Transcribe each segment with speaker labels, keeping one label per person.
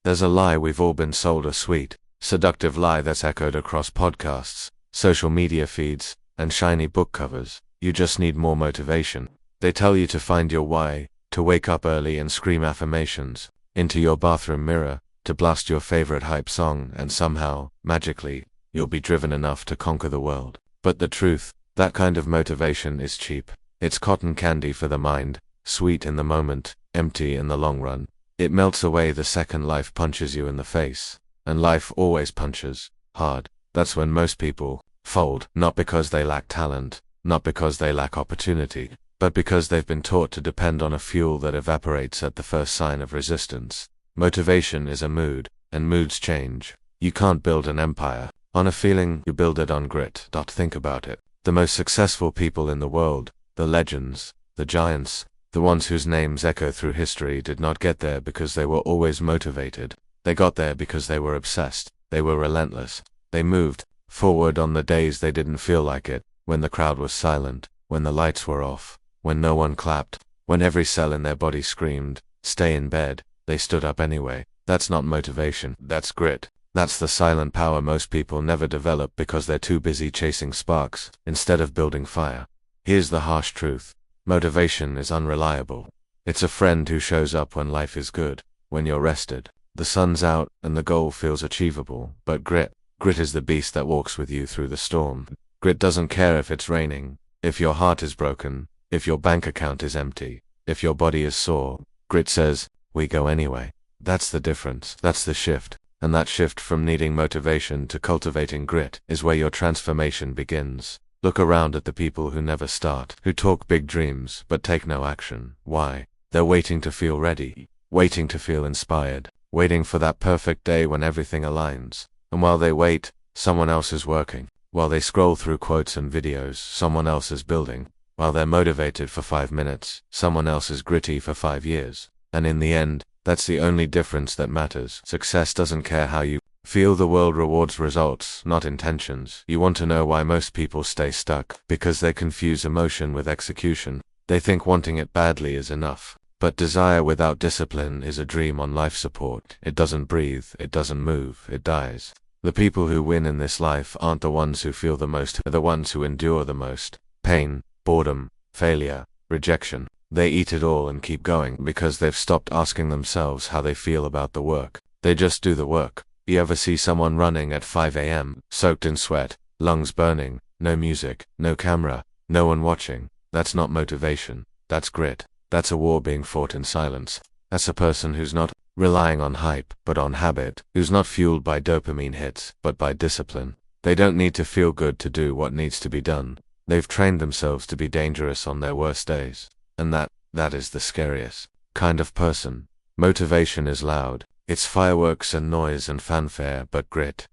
Speaker 1: There's a lie we've all been sold, a sweet, seductive lie that's echoed across podcasts, social media feeds, and shiny book covers. You just need more motivation. They tell you to find your why, to wake up early and scream affirmations into your bathroom mirror, to blast your favorite hype song, and somehow, magically, you'll be driven enough to conquer the world. But the truth, that kind of motivation is cheap. It's cotton candy for the mind, sweet in the moment, empty in the long run. It melts away the second life punches you in the face. And life always punches hard. That's when most people fold, not because they lack talent, not because they lack opportunity, but because they've been taught to depend on a fuel that evaporates at the first sign of resistance. Motivation is a mood, and moods change. You can't build an empire on a feeling, you build it on grit. Think about it. The most successful people in the world, the legends, the giants, the ones whose names echo through history, did not get there because they were always motivated. They got there because they were obsessed. They were relentless. They moved forward on the days they didn't feel like it, when the crowd was silent, when the lights were off, when no one clapped, when every cell in their body screamed, stay in bed. They stood up anyway. That's not motivation, that's grit. That's the silent power most people never develop because they're too busy chasing sparks instead of building fire. Here's the harsh truth. Motivation is unreliable. It's a friend who shows up when life is good, when you're rested, the sun's out, and the goal feels achievable. But grit is the beast that walks with you through the storm. Grit doesn't care if it's raining, if your heart is broken, if your bank account is empty, if your body is sore. Grit says, we go anyway. That's the difference. That's the shift. And that shift from needing motivation to cultivating grit is where your transformation begins. Look around at the people who never start, who talk big dreams but take no action. Why? They're waiting to feel ready, waiting to feel inspired, waiting for that perfect day when everything aligns. And while they wait, someone else is working. While they scroll through quotes and videos, someone else is building. While they're motivated for 5 minutes, someone else is gritty for 5 years. And in the end, that's the only difference that matters. Success doesn't care how you feel. The world rewards results, not intentions. You want to know why most people stay stuck? Because they confuse emotion with execution. They think wanting it badly is enough. But desire without discipline is a dream on life support. It doesn't breathe, it doesn't move, it dies. The people who win in this life aren't the ones who feel the most, they're the ones who endure the most. Pain, boredom, failure, rejection. They eat it all and keep going because they've stopped asking themselves how they feel about the work. They just do the work. You ever see someone running at 5 a.m., soaked in sweat, lungs burning, no music, no camera, no one watching? That's not motivation. That's grit. That's a war being fought in silence. That's a person who's not relying on hype, but on habit, who's not fueled by dopamine hits, but by discipline. They don't need to feel good to do what needs to be done. They've trained themselves to be dangerous on their worst days. And that is the scariest kind of person. Motivation is loud. It's fireworks and noise and fanfare, but grit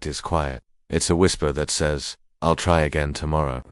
Speaker 1: is quiet. It's a whisper that says, I'll try again tomorrow.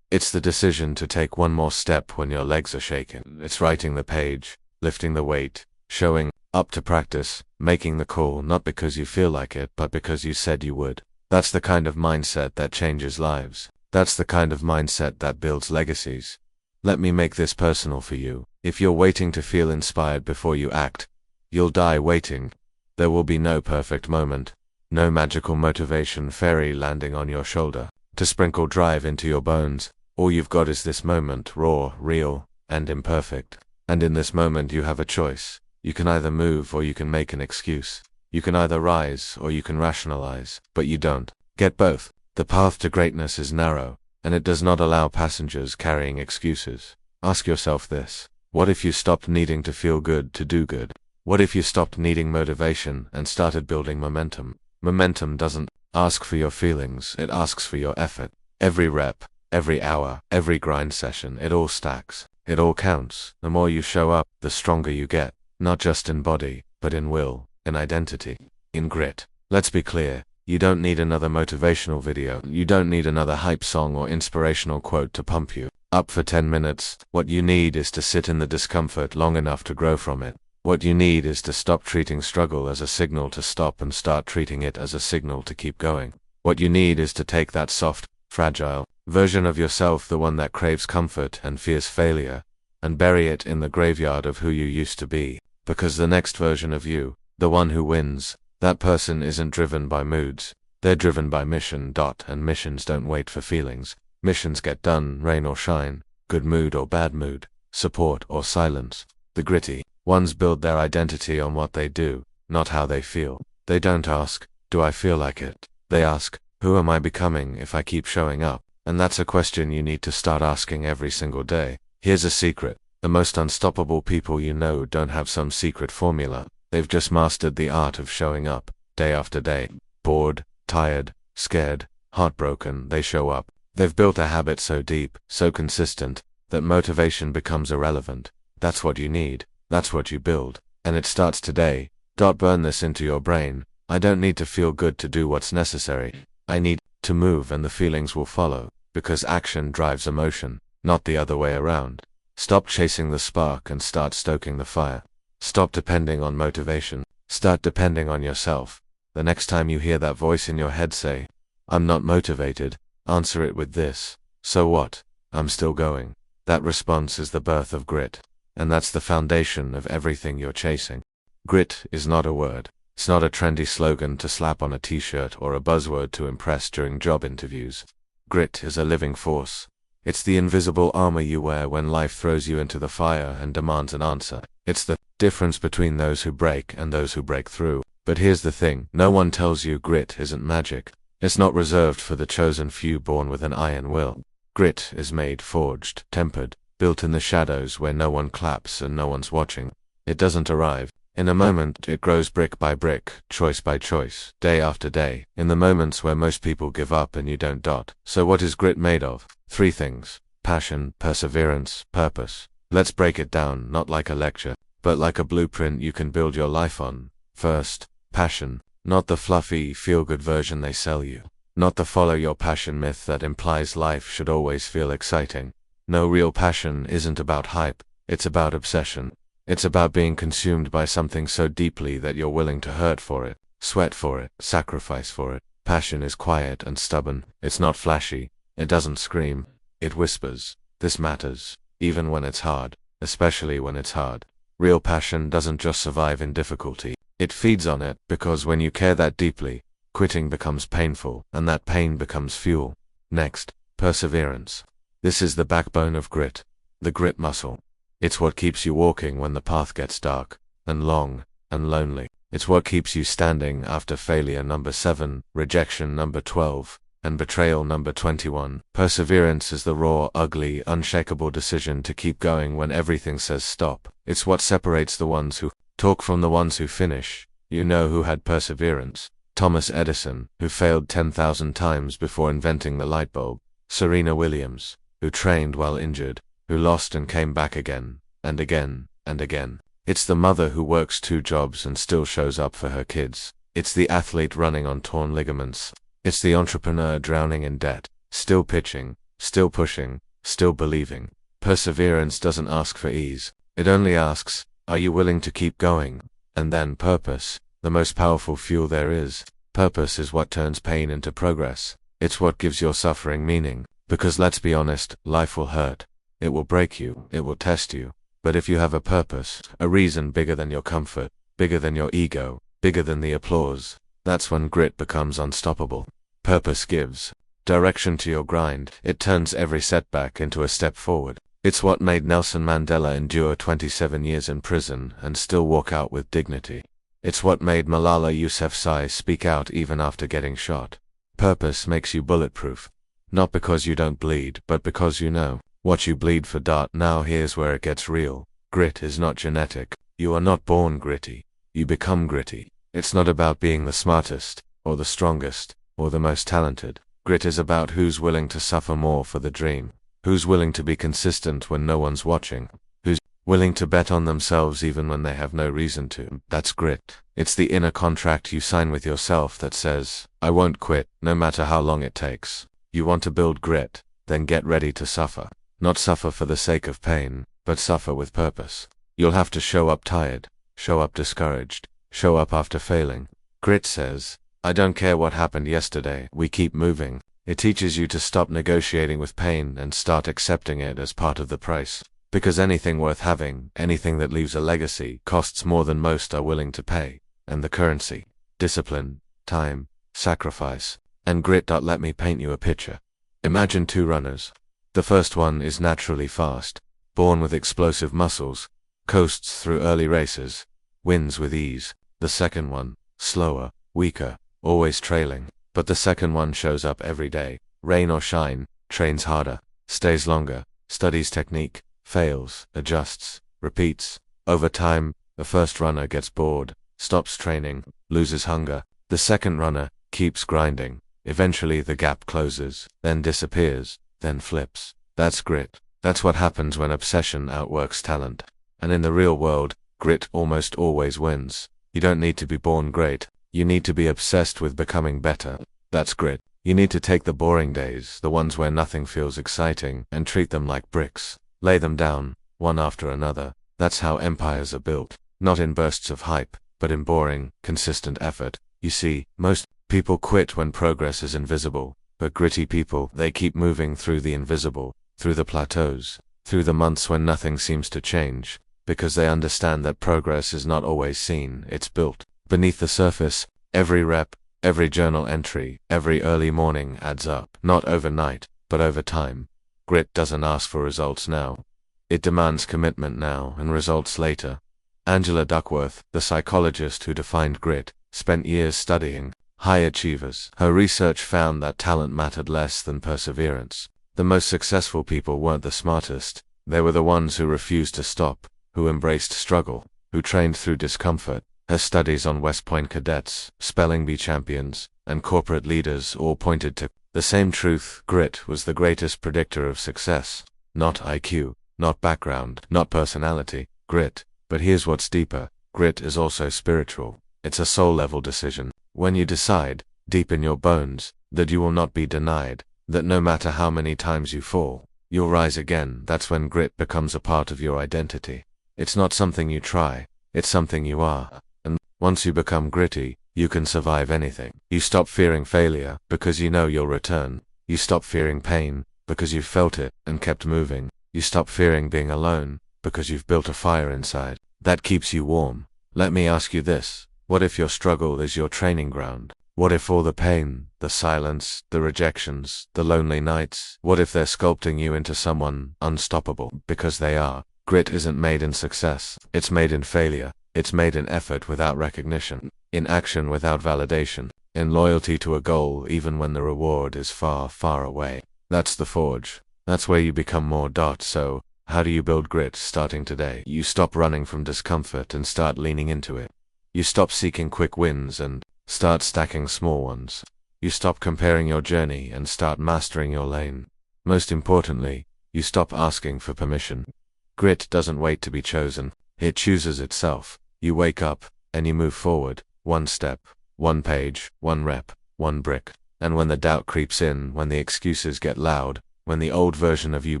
Speaker 1: It's the decision to take one more step when your legs are shaking. It's writing the page, lifting the weight, showing up to practice, making the call, not because you feel like it, but because you said you would. That's the kind of mindset that changes lives. That's the kind of mindset that builds legacies. Let me make this personal for you. If you're waiting to feel inspired before you act, you'll die waiting. There will be no perfect moment, no magical motivation fairy landing on your shoulder to sprinkle drive into your bones. All you've got is this moment, raw, real, and imperfect. And in this moment you have a choice. You can either move or you can make an excuse. You can either rise or you can rationalize, but you don't get both. The path to greatness is narrow, and it does not allow passengers carrying excuses. Ask yourself this. What if you stopped needing to feel good to do good? What if you stopped needing motivation and started building momentum? Momentum doesn't ask for your feelings, it asks for your effort. Every rep, every hour, every grind session, it all stacks. It all counts. The more you show up, the stronger you get. Not just in body, but in will, in identity, in grit. Let's be clear. You don't need another motivational video. You don't need another hype song or inspirational quote to pump you up for 10 minutes. What you need is to sit in the discomfort long enough to grow from it. What you need is to stop treating struggle as a signal to stop and start treating it as a signal to keep going. What you need is to take that soft, fragile version of yourself, the one that craves comfort and fears failure, and bury it in the graveyard of who you used to be. Because the next version of you, The one who wins, that person isn't driven by moods. They're driven by mission. And missions don't wait for feelings. Missions get done, rain or shine, good mood or bad mood, support or silence. The gritty ones build their identity on what they do, not how they feel. They don't ask, do I feel like it? They ask, who am I becoming if I keep showing up? And that's a question you need to start asking every single day. Here's a secret. The most unstoppable people you know don't have some secret formula. They've just mastered the art of showing up, day after day. Bored, tired, scared, heartbroken, they show up. They've built a habit so deep, so consistent, that motivation becomes irrelevant. That's what you need. That's what you build. And it starts today. Burn this into your brain. I don't need to feel good to do what's necessary. I need to move and the feelings will follow. Because action drives emotion, not the other way around. Stop chasing the spark and start stoking the fire. Stop depending on motivation. Start depending on yourself. The next time you hear that voice in your head say, I'm not motivated, answer it with this, so what? I'm still going. That response is the birth of grit. And that's the foundation of everything you're chasing. Grit is not a word. It's not a trendy slogan to slap on a t-shirt or a buzzword to impress during job interviews. Grit is a living force. It's the invisible armor you wear when life throws you into the fire and demands an answer. It's the difference between those who break and those who break through. But here's the thing, no one tells you grit isn't magic. It's not reserved for the chosen few born with an iron will. Grit is made, forged, tempered, built in the shadows where no one claps and no one's watching. It doesn't arrive in a moment. It grows brick by brick, choice by choice, day after day, in the moments where most people give up and you don't. So what is grit made of? 3 things: passion, perseverance, purpose. Let's break it down, not like a lecture, but like a blueprint you can build your life on. First, passion. Not the fluffy, feel-good version they sell you. Not the follow your passion myth that implies life should always feel exciting. No, real passion isn't about hype, it's about obsession. It's about being consumed by something so deeply that you're willing to hurt for it, sweat for it, sacrifice for it. Passion is quiet and stubborn. It's not flashy. It doesn't scream. It whispers. This matters, even when it's hard, especially when it's hard. Real passion doesn't just survive in difficulty. It feeds on it, because when you care that deeply, quitting becomes painful, and that pain becomes fuel. Next, perseverance. This is the backbone of grit, the grit muscle. It's what keeps you walking when the path gets dark, and long, and lonely. It's what keeps you standing after failure number 7, rejection number 12, and betrayal number 21. Perseverance is the raw, ugly, unshakable decision to keep going when everything says stop. It's what separates the ones who talk from the ones who finish. You know who had perseverance? Thomas Edison, who failed 10,000 times before inventing the light bulb. Serena Williams, who trained while injured, who lost and came back again, and again, and again. It's the mother who works 2 jobs and still shows up for her kids. It's the athlete running on torn ligaments. It's the entrepreneur drowning in debt, still pitching, still pushing, still believing. Perseverance doesn't ask for ease. It only asks, are you willing to keep going? And then purpose, the most powerful fuel there is. Purpose is what turns pain into progress. It's what gives your suffering meaning. Because let's be honest, life will hurt. It will break you, it will test you. But if you have a purpose, a reason bigger than your comfort, bigger than your ego, bigger than the applause, that's when grit becomes unstoppable. Purpose gives direction to your grind. It turns every setback into a step forward. It's what made Nelson Mandela endure 27 years in prison and still walk out with dignity. It's what made Malala Yousafzai speak out even after getting shot. Purpose makes you bulletproof. Not because you don't bleed, but because you know what you bleed for. Now here's where it gets real. Grit is not genetic. You are not born gritty. You become gritty. It's not about being the smartest, or the strongest, or the most talented. Grit is about who's willing to suffer more for the dream. Who's willing to be consistent when no one's watching. Who's willing to bet on themselves even when they have no reason to. That's grit. It's the inner contract you sign with yourself that says, I won't quit, no matter how long it takes. You want to build grit, then get ready to suffer. Not suffer for the sake of pain, but suffer with purpose. You'll have to show up tired, show up discouraged, show up after failing. Grit says, I don't care what happened yesterday, we keep moving. It teaches you to stop negotiating with pain and start accepting it as part of the price. Because anything worth having, anything that leaves a legacy, costs more than most are willing to pay. and the currency. Discipline, time, sacrifice, and grit. Let me paint you a picture. Imagine two runners. The first one is naturally fast, born with explosive muscles, coasts through early races, wins with ease. The second one, slower, weaker, always trailing, but the second one shows up every day, rain or shine, trains harder, stays longer, studies technique, fails, adjusts, repeats. Over time, the first runner gets bored, stops training, loses hunger. The second runner keeps grinding. Eventually the gap closes, then disappears, then flips. That's grit. That's what happens when obsession outworks talent. And in the real world, grit almost always wins. You don't need to be born great. You need to be obsessed with becoming better. That's grit. You need to take the boring days, the ones where nothing feels exciting, and treat them like bricks. Lay them down, one after another. That's how empires are built. Not in bursts of hype, but in boring, consistent effort. You see, most people quit when progress is invisible, but gritty people, they keep moving through the invisible, through the plateaus, through the months when nothing seems to change, because they understand that progress is not always seen, it's built. Beneath the surface, every rep, every journal entry, every early morning adds up, not overnight, but over time. Grit doesn't ask for results now. It demands commitment now and results later. Angela Duckworth, the psychologist who defined grit, spent years studying high achievers. Her research found that talent mattered less than perseverance. The most successful people weren't the smartest. They were the ones who refused to stop, who embraced struggle, who trained through discomfort. Her studies on West Point cadets, spelling bee champions, and corporate leaders all pointed to the same truth. Grit was the greatest predictor of success. Not IQ, not background, not personality. Grit. But here's what's deeper. Grit is also spiritual. It's a soul-level decision. When you decide, deep in your bones, that you will not be denied, that no matter how many times you fall, you'll rise again, that's when grit becomes a part of your identity. It's not something you try, it's something you are. And once you become gritty, you can survive anything. You stop fearing failure, because you know you'll return. You stop fearing pain, because you've felt it, and kept moving. You stop fearing being alone, because you've built a fire inside. That keeps you warm. Let me ask you this. What if your struggle is your training ground? What if all the pain, the silence, the rejections, the lonely nights, what if they're sculpting you into someone unstoppable? Because they are. Grit isn't made in success. It's made in failure. It's made in effort without recognition, in action without validation, in loyalty to a goal even when the reward is far, far away. That's the forge. That's where you become more. So, how do you build grit? Starting today. You stop running from discomfort and start leaning into it. You stop seeking quick wins and start stacking small ones. You stop comparing your journey and start mastering your lane. Most importantly, you stop asking for permission. Grit doesn't wait to be chosen. It chooses itself. You wake up, and you move forward, one step, one page, one rep, one brick. And when the doubt creeps in, when the excuses get loud, when the old version of you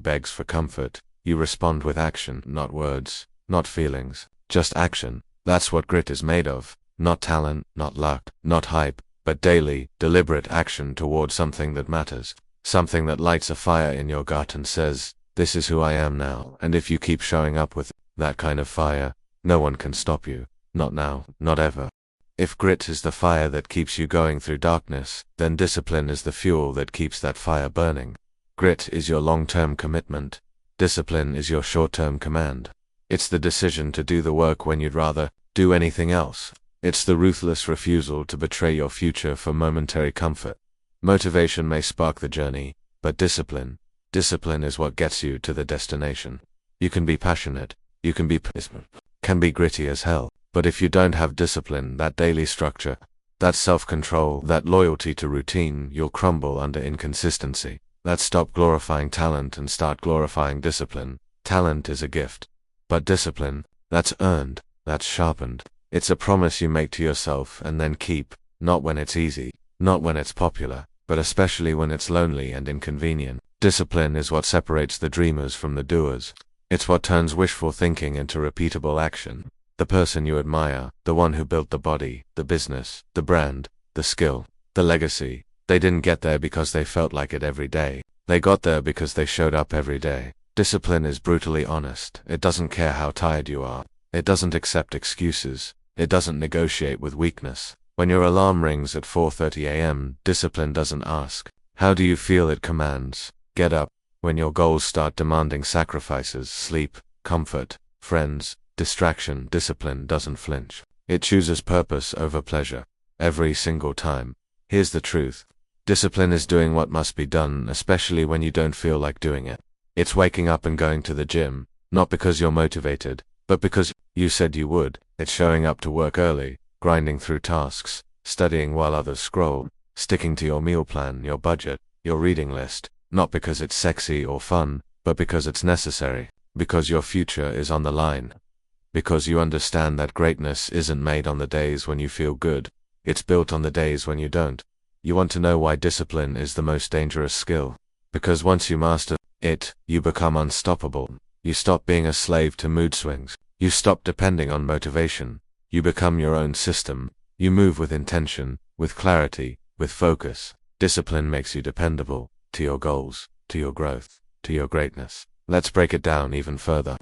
Speaker 1: begs for comfort, you respond with action, not words, not feelings, just action. That's what grit is made of. Not talent, not luck, not hype, but daily, deliberate action toward something that matters. Something that lights a fire in your gut and says, this is who I am now. And if you keep showing up with that kind of fire, no one can stop you. Not now, not ever. If grit is the fire that keeps you going through darkness, then discipline is the fuel that keeps that fire burning. Grit is your long-term commitment. Discipline is your short-term command. It's the decision to do the work when you'd rather do anything else. It's the ruthless refusal to betray your future for momentary comfort. Motivation may spark the journey, but discipline is what gets you to the destination. You can be passionate, you can be gritty as hell, but if you don't have discipline, that daily structure, that self-control, that loyalty to routine, you'll crumble under inconsistency. Let's stop glorifying talent and start glorifying discipline. Talent is a gift, but discipline, that's earned, that's sharpened. It's a promise you make to yourself and then keep, not when it's easy, not when it's popular, but especially when it's lonely and inconvenient. Discipline is what separates the dreamers from the doers. It's what turns wishful thinking into repeatable action. The person you admire, the one who built the body, the business, the brand, the skill, the legacy, they didn't get there because they felt like it every day. They got there because they showed up every day. Discipline is brutally honest. It doesn't care how tired you are. It doesn't accept excuses. It doesn't negotiate with weakness. When your alarm rings at 4:30 a.m., discipline doesn't ask, "How do you feel?" It commands, "Get up." When your goals start demanding sacrifices, sleep, comfort, friends, distraction, discipline doesn't flinch. It chooses purpose over pleasure. Every single time. Here's the truth. Discipline is doing what must be done, especially when you don't feel like doing it. It's waking up and going to the gym, not because you're motivated, but because you said you would. It's showing up to work early, grinding through tasks, studying while others scroll, sticking to your meal plan, your budget, your reading list, not because it's sexy or fun, but because it's necessary, because your future is on the line. Because you understand that greatness isn't made on the days when you feel good, it's built on the days when you don't. You want to know why discipline is the most dangerous skill? Because once you master it, you become unstoppable. You stop being a slave to mood swings. You stop depending on motivation. You become your own system. You move with intention, with clarity, with focus. Discipline makes you dependable to your goals, to your growth, to your greatness. Let's break it down even further.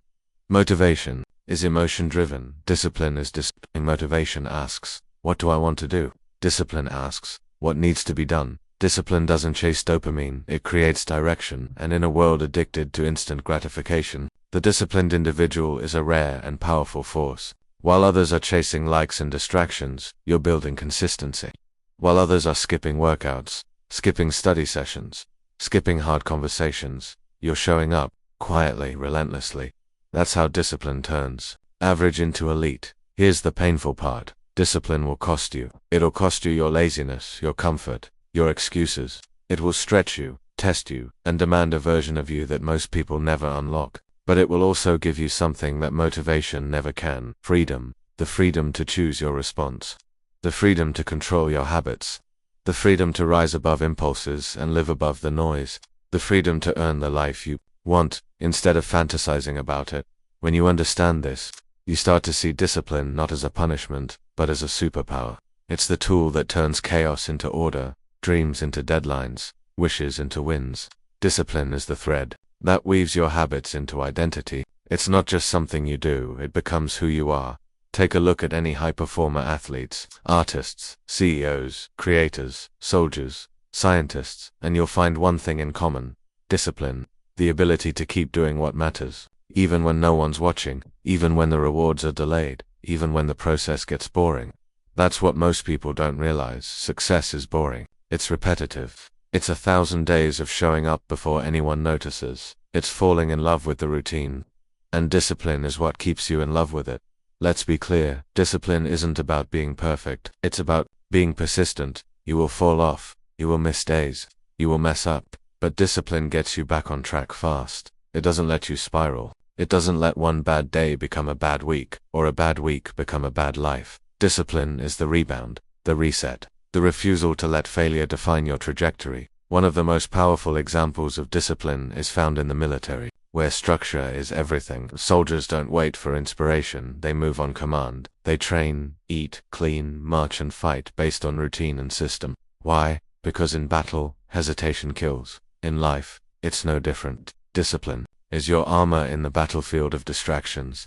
Speaker 1: Motivation is emotion-driven. Discipline is discipline. Motivation asks, "What do I want to do?" Discipline asks, "What needs to be done?" Discipline doesn't chase dopamine, it creates direction, and in a world addicted to instant gratification, the disciplined individual is a rare and powerful force. While others are chasing likes and distractions, you're building consistency. While others are skipping workouts, skipping study sessions, skipping hard conversations, you're showing up, quietly, relentlessly. That's how discipline turns average into elite. Here's the painful part. Discipline will cost you. It'll cost you your laziness, your comfort, your excuses. It will stretch you, test you, and demand a version of you that most people never unlock. But it will also give you something that motivation never can. Freedom. The freedom to choose your response. The freedom to control your habits. The freedom to rise above impulses and live above the noise. The freedom to earn the life you want, instead of fantasizing about it. When you understand this, you start to see discipline not as a punishment, but as a superpower. It's the tool that turns chaos into order, dreams into deadlines, wishes into wins. Discipline is the thread that weaves your habits into identity. It's not just something you do, it becomes who you are. Take a look at any high-performer athletes, artists, CEOs, creators, soldiers, scientists, and you'll find one thing in common: discipline, the ability to keep doing what matters, even when no one's watching, even when the rewards are delayed, even when the process gets boring. That's what most people don't realize. Success is boring. It's repetitive. It's 1,000 days of showing up before anyone notices. It's falling in love with the routine. And discipline is what keeps you in love with it. Let's be clear, discipline isn't about being perfect. It's about being persistent. You will fall off. You will miss days. You will mess up. But discipline gets you back on track fast. It doesn't let you spiral. It doesn't let one bad day become a bad week, or a bad week become a bad life. Discipline is the rebound, the reset, the refusal to let failure define your trajectory. One of the most powerful examples of discipline is found in the military, where structure is everything. Soldiers don't wait for inspiration, they move on command. They train, eat, clean, march and fight based on routine and system. Why? Because in battle, hesitation kills. In life, it's no different. Discipline is your armor in the battlefield of distractions.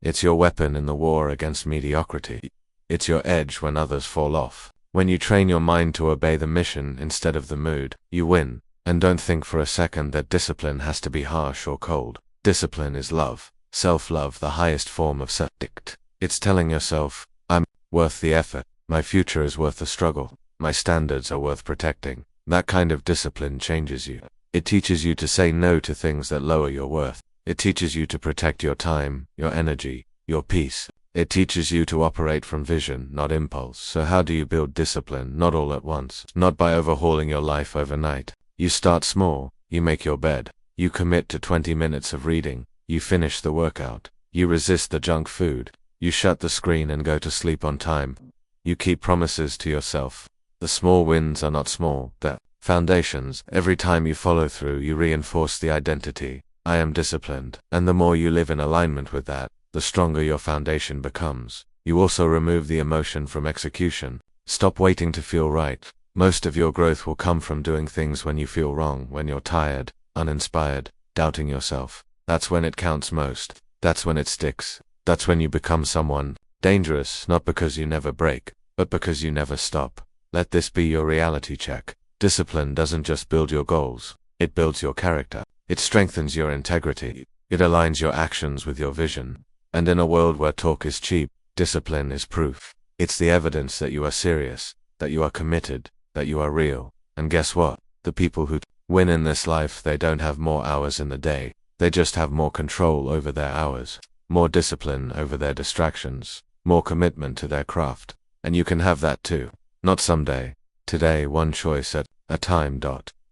Speaker 1: It's your weapon in the war against mediocrity. It's your edge when others fall off. When you train your mind to obey the mission instead of the mood, you win. And don't think for a second that discipline has to be harsh or cold. Discipline is love. Self-love, the highest form of self-dictate. It's telling yourself, I'm worth the effort. My future is worth the struggle. My standards are worth protecting. That kind of discipline changes you. It teaches you to say no to things that lower your worth. It teaches you to protect your time, your energy, your peace. It teaches you to operate from vision, not impulse. So how do you build discipline? Not all at once. Not by overhauling your life overnight. You start small. You make your bed. You commit to 20 minutes of reading. You finish the workout. You resist the junk food. You shut the screen and go to sleep on time. You keep promises to yourself. The small wins are not small. They're foundations. Every time you follow through, you reinforce the identity. I am disciplined. And the more you live in alignment with that, the stronger your foundation becomes. You also remove the emotion from execution. Stop waiting to feel right. Most of your growth will come from doing things when you feel wrong, when you're tired, uninspired, doubting yourself. That's when it counts most. That's when it sticks. That's when you become someone Dangerous, not because you never break, but because you never stop. Let this be your reality check. Discipline doesn't just build your goals, it builds your character. It strengthens your integrity. It aligns your actions with your vision. And in a world where talk is cheap, discipline is proof. It's the evidence that you are serious, that you are committed, that you are real. And guess what? The people who win in this life, they don't have more hours in the day. They just have more control over their hours, more discipline over their distractions, more commitment to their craft. And you can have that too. Not someday. Today, one choice at a time.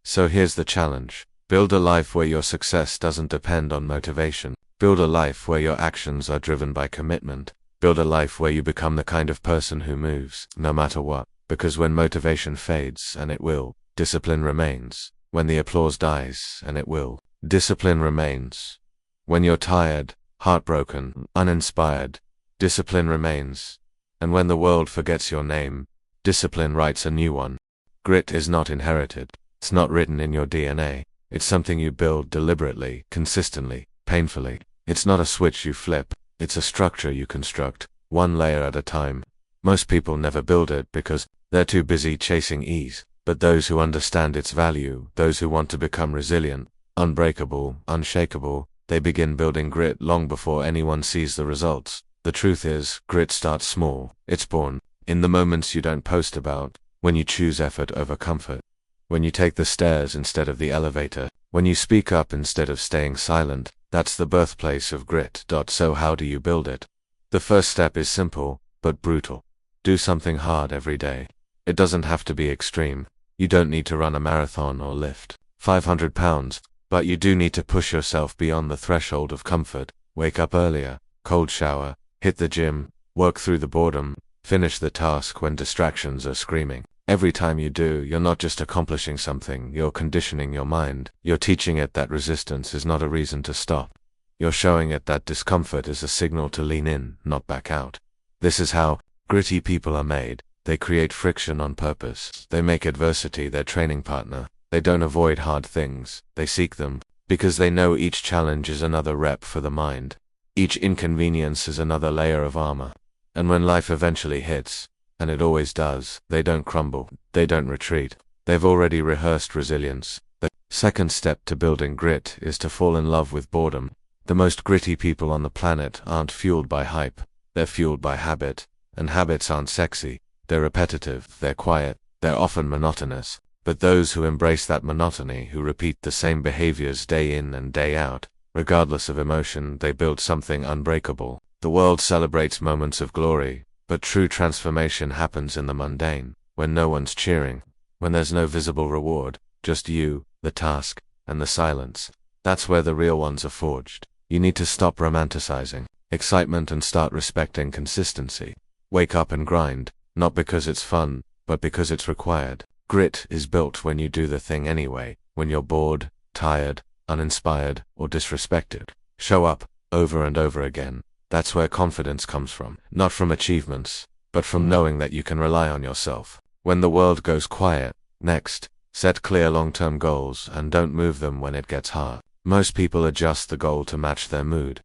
Speaker 1: So here's the challenge. Build a life where your success doesn't depend on motivation. Build a life where your actions are driven by commitment. Build a life where you become the kind of person who moves, no matter what. Because when motivation fades, and it will, discipline remains. When the applause dies, and it will, discipline remains. When you're tired, heartbroken, uninspired, discipline remains. And when the world forgets your name, discipline writes a new one. Grit is not inherited. It's not written in your DNA. It's something you build deliberately, consistently, painfully. It's not a switch you flip. It's a structure you construct, one layer at a time. Most people never build it because they're too busy chasing ease. But those who understand its value, those who want to become resilient, unbreakable, unshakable, they begin building grit long before anyone sees the results. The truth is, grit starts small. It's born in the moments you don't post about, when you choose effort over comfort, when you take the stairs instead of the elevator, when you speak up instead of staying silent. That's the birthplace of grit. So how do you build it? The first step is simple, but brutal. Do something hard every day. It doesn't have to be extreme. You don't need to run a marathon or lift 500 pounds, but you do need to push yourself beyond the threshold of comfort. Wake up earlier, cold shower, hit the gym, work through the boredom, finish the task when distractions are screaming. Every time you do, you're not just accomplishing something, you're conditioning your mind. You're teaching it that resistance is not a reason to stop. You're showing it that discomfort is a signal to lean in, not back out. This is how gritty people are made. They create friction on purpose. They make adversity their training partner. They don't avoid hard things, they seek them, because they know each challenge is another rep for the mind. Each inconvenience is another layer of armor. And when life eventually hits, and it always does, they don't crumble, they don't retreat. They've already rehearsed resilience. The second step to building grit is to fall in love with boredom. The most gritty people on the planet aren't fueled by hype, they're fueled by habit. And habits aren't sexy, they're repetitive, they're quiet, they're often monotonous. But those who embrace that monotony, who repeat the same behaviors day in and day out, regardless of emotion, they build something unbreakable. The world celebrates moments of glory, but true transformation happens in the mundane, when no one's cheering, when there's no visible reward, just you, the task, and the silence. That's where the real ones are forged. You need to stop romanticizing excitement and start respecting consistency. Wake up and grind, not because it's fun, but because it's required. Grit is built when you do the thing anyway, when you're bored, tired, uninspired, or disrespected. Show up, over and over again. That's where confidence comes from, not from achievements, but from knowing that you can rely on yourself. When the world goes quiet, next, set clear long-term goals and don't move them when it gets hard. Most people adjust the goal to match their mood.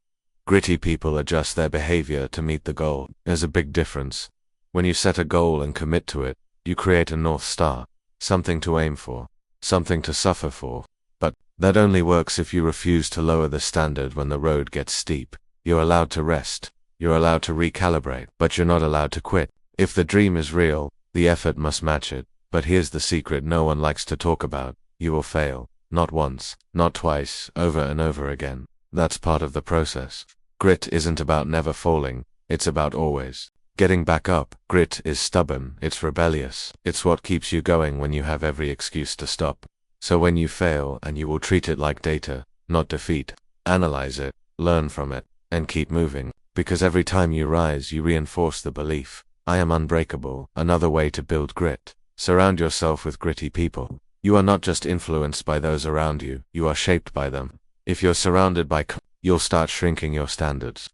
Speaker 1: Gritty people adjust their behavior to meet the goal. There's a big difference. When you set a goal and commit to it, you create a North Star, something to aim for, something to suffer for. But that only works if you refuse to lower the standard when the road gets steep. You're allowed to rest, you're allowed to recalibrate, but you're not allowed to quit. If the dream is real, the effort must match it. But here's the secret no one likes to talk about. You will fail. Not once, not twice, over and over again. That's part of the process. Grit isn't about never falling, it's about always getting back up. Grit is stubborn, it's rebellious. It's what keeps you going when you have every excuse to stop. So when you fail, and you will treat it like data, not defeat, analyze it, learn from it, and keep moving, because every time you rise you reinforce the belief, I am unbreakable. Another way to build grit. Surround yourself with gritty people. You are not just influenced by those around you, you are shaped by them. If you're surrounded by you'll start shrinking your standards.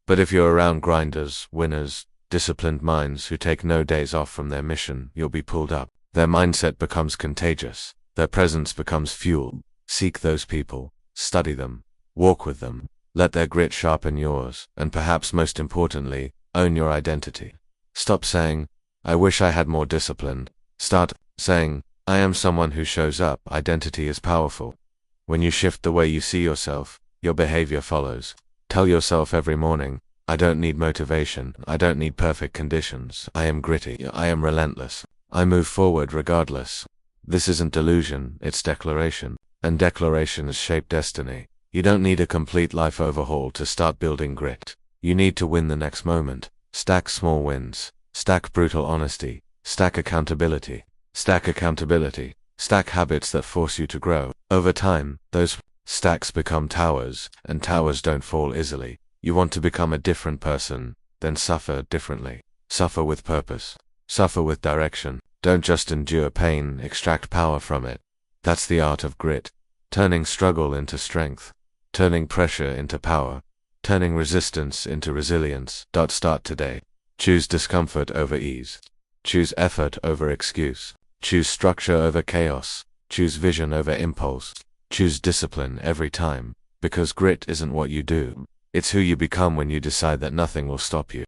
Speaker 1: But if you're around grinders, winners, disciplined minds who take no days off from their mission, you'll be pulled up. Their mindset becomes contagious. Their presence becomes fuel. Seek those people, study them, walk with them. Let their grit sharpen yours, and perhaps most importantly, Own your identity. Stop saying, I wish I had more discipline. Start saying, I am someone who shows up. Identity is powerful. When you shift the way you see yourself, your behavior follows. Tell yourself every morning, I don't need motivation. I don't need perfect conditions. I am gritty. I am relentless. I move forward regardless. This isn't delusion, it's declaration. And declarations shape destiny. You don't need a complete life overhaul to start building grit. You need to win the next moment. Stack small wins. Stack brutal honesty. Stack accountability. Stack accountability. Stack habits that force you to grow. Over time, those stacks become towers, and towers don't fall easily. You want to become a different person, then suffer differently. Suffer with purpose. Suffer with direction. Don't just endure pain, extract power from it. That's the art of grit. Turning struggle into strength. Turning pressure into power. Turning resistance into resilience. Start today. Choose discomfort over ease. Choose effort over excuse. Choose structure over chaos. Choose vision over impulse. Choose discipline every time. Because grit isn't what you do. It's who you become when you decide that nothing will stop you.